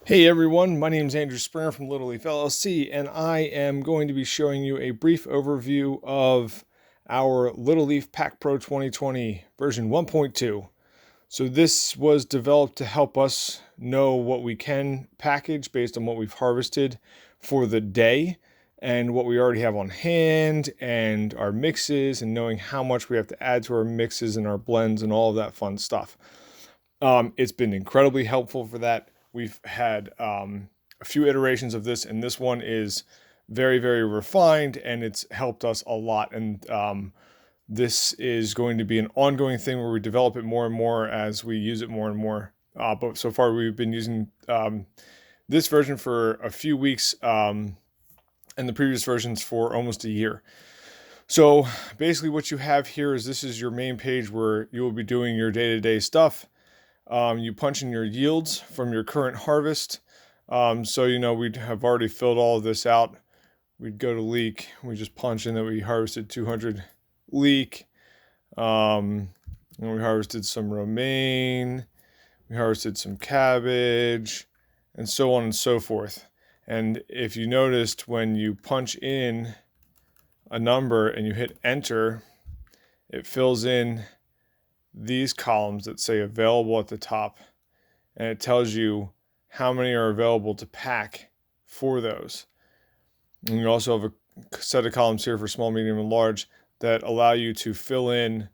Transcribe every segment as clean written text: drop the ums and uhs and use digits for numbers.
Hey everyone, my name is Andrew Springer from Little Leaf LLC, and I am going to be showing you a brief overview of our Little Leaf Pack Pro 2020 version 1.2. So this was developed to help us know what we can package based on what we've harvested for the day and what we already have on hand and our mixes and knowing how much we have to add to our mixes and our blends and all of that fun stuff. It's been incredibly helpful for that. We've had a few iterations of this, and this one is very, very refined, and it's helped us a lot. And this is going to be an ongoing thing where we develop it more and more as we use it more and more. But so far, we've been using this version for a few weeks, and the previous versions for almost a year. So basically, what you have here is this is your main page where you will be doing your day-to-day stuff. You punch in your yields from your current harvest. So, we'd have already filled all of this out. We'd go to leek. We just punch in that we harvested 200 leek. And we harvested some romaine. We harvested some cabbage, and so on and so forth. And if you noticed, when you punch in a number and you hit enter, it fills in these columns that say available at the top, and it tells you how many are available to pack for those. And you also have a set of columns here for small, medium, and large that allow you to fill in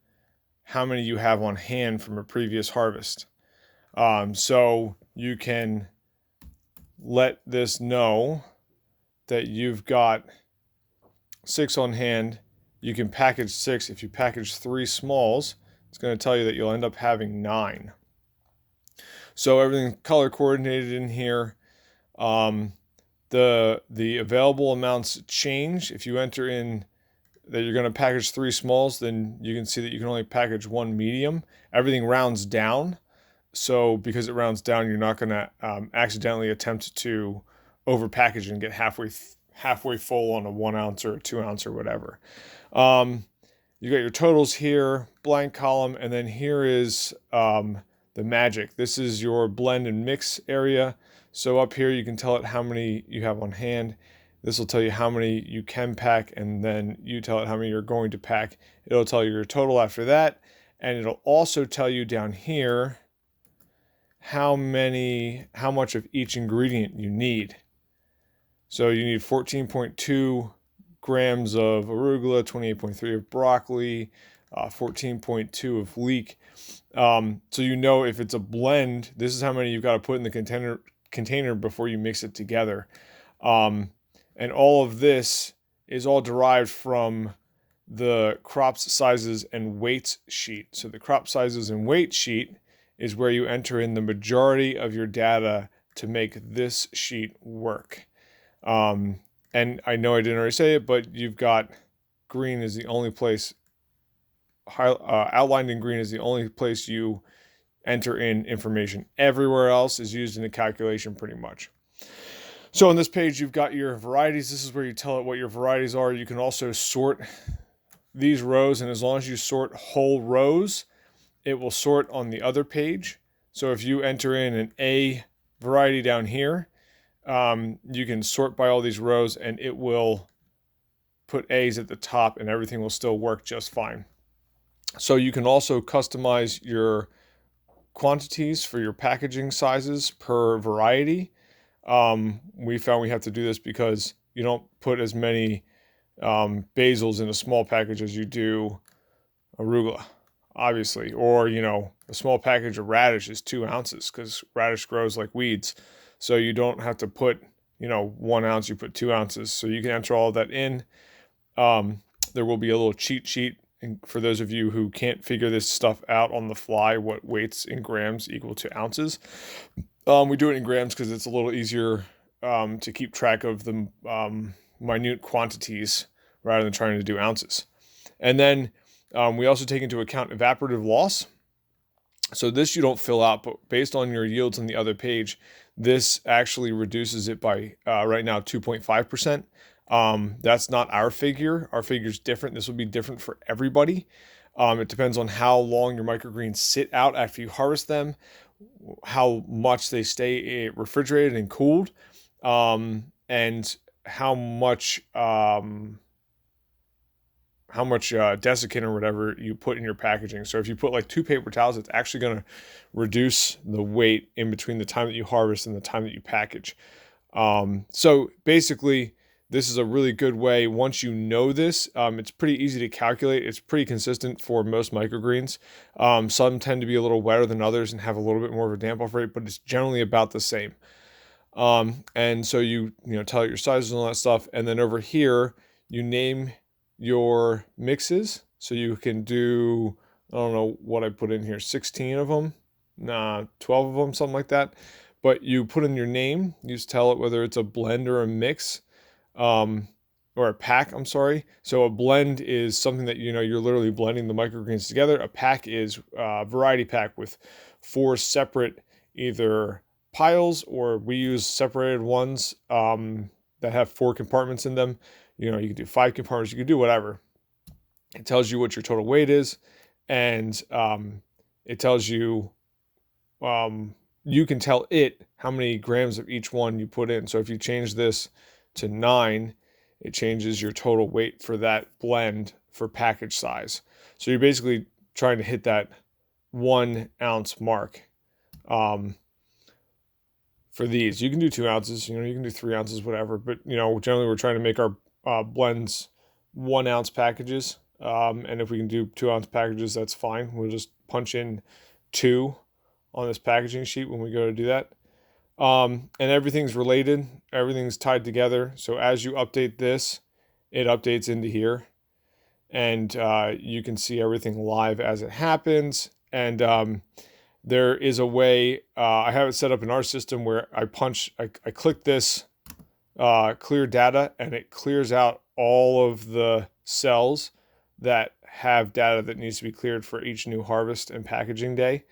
how many you have on hand from a previous harvest. So you can let this know that you've got 6 on hand. You can package 6. If you package 3 smalls, it's going to tell you that you'll end up having 9. So everything color coordinated in here. The available amounts change. If you enter in that you're going to package 3 smalls, then you can see that you can only package 1 medium. Everything rounds down. So because it rounds down, you're not going to accidentally attempt to overpackage and get halfway full on a 1 ounce or a 2 ounce or whatever. You got your totals here, blank column, and then here is the magic. This is your blend and mix area. So up here you can tell it how many you have on hand. This will tell you how many you can pack, and then you tell it how many you're going to pack. It'll tell you your total after that, and it'll also tell you down here how much of each ingredient you need. So you need 14.2 grams of arugula, 28.3 of broccoli, 14.2 of leek. So if it's a blend, this is how many you've got to put in the container before you mix it together. And all of this is all derived from the crops, sizes, and weights sheet. So the crop sizes and weight sheet is where you enter in the majority of your data to make this sheet work. And I know I didn't already say it, but you've got green is the only place, outlined in green is the only place you enter in information. Everywhere else is used in the calculation pretty much. So on this page, you've got your varieties. This is where you tell it what your varieties are. You can also sort these rows, and as long as you sort whole rows, it will sort on the other page. So if you enter in an A variety down here, you can sort by all these rows, and it will put A's at the top, and everything will still work just fine. So you can also customize your quantities for your packaging sizes per variety. We found we have to do this because you don't put as many basils in a small package as you do arugula, obviously. Or, a small package of radish is 2 ounces because radish grows like weeds. So you don't have to put, 1 ounce, you put 2 ounces. So you can enter all of that in. There will be a little cheat sheet for those of you who can't figure this stuff out on the fly, what weights in grams equal to ounces. We do it in grams because it's a little easier to keep track of the minute quantities rather than trying to do ounces. And then we also take into account evaporative loss. So this you don't fill out, but based on your yields on the other page, this actually reduces it by right now 2.5%. That's not our figure. Our figure is different. This will be different for everybody. It depends on how long your microgreens sit out after you harvest them, how much they stay refrigerated and cooled, and how much desiccant or whatever you put in your packaging. So if you put like 2 paper towels, it's actually going to reduce the weight in between the time that you harvest and the time that you package. So basically, this is a really good way. Once you know this, it's pretty easy to calculate. It's pretty consistent for most microgreens. Some tend to be a little wetter than others and have a little bit more of a damp off rate, but it's generally about the same. And so you tell it your sizes and all that stuff, and then over here you name your mixes. So you can do, I don't know what I put in here, 16 of them, 12 of them, something like that. But you put in your name, you just tell it whether it's a blend or a mix, or a pack, I'm sorry. So a blend is something that, you're literally blending the microgreens together. A pack is a variety pack with 4 separate either piles, or we use separated ones that have 4 compartments in them. You can do 5 compartments, you can do whatever. It tells you what your total weight is, and it tells you, you can tell it how many grams of each one you put in. So if you change this to 9, it changes your total weight for that blend for package size. So you're basically trying to hit that 1 ounce mark. For these, you can do 2 ounces, you can do 3 ounces, whatever. But, generally we're trying to make our blends 1 ounce packages. And if we can do 2 ounce packages, that's fine. We'll just punch in 2 on this packaging sheet when we go to do that. And everything's related. Everything's tied together. So as you update this, it updates into here. And you can see everything live as it happens. And there is a way, I have it set up in our system where I click this clear data, and it clears out all of the cells that have data that needs to be cleared for each new harvest and packaging day.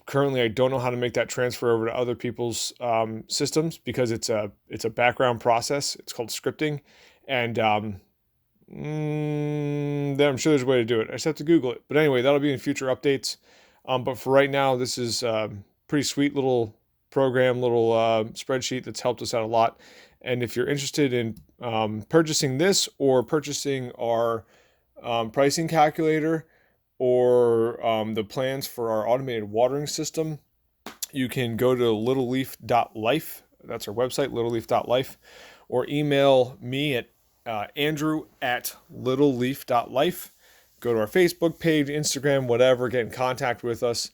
Currently, I don't know how to make that transfer over to other people's systems because it's a background process. It's called scripting, and then I'm sure there's a way to do it. I just have to Google it. But anyway, that'll be in future updates. But for right now, this is a pretty sweet little program, little spreadsheet that's helped us out a lot. And if you're interested in purchasing this or purchasing our pricing calculator or the plans for our automated watering system, you can go to littleleaf.life. That's our website, littleleaf.life, or email me at Andrew@littleleaf.life. Go to our Facebook page, Instagram, whatever, get in contact with us.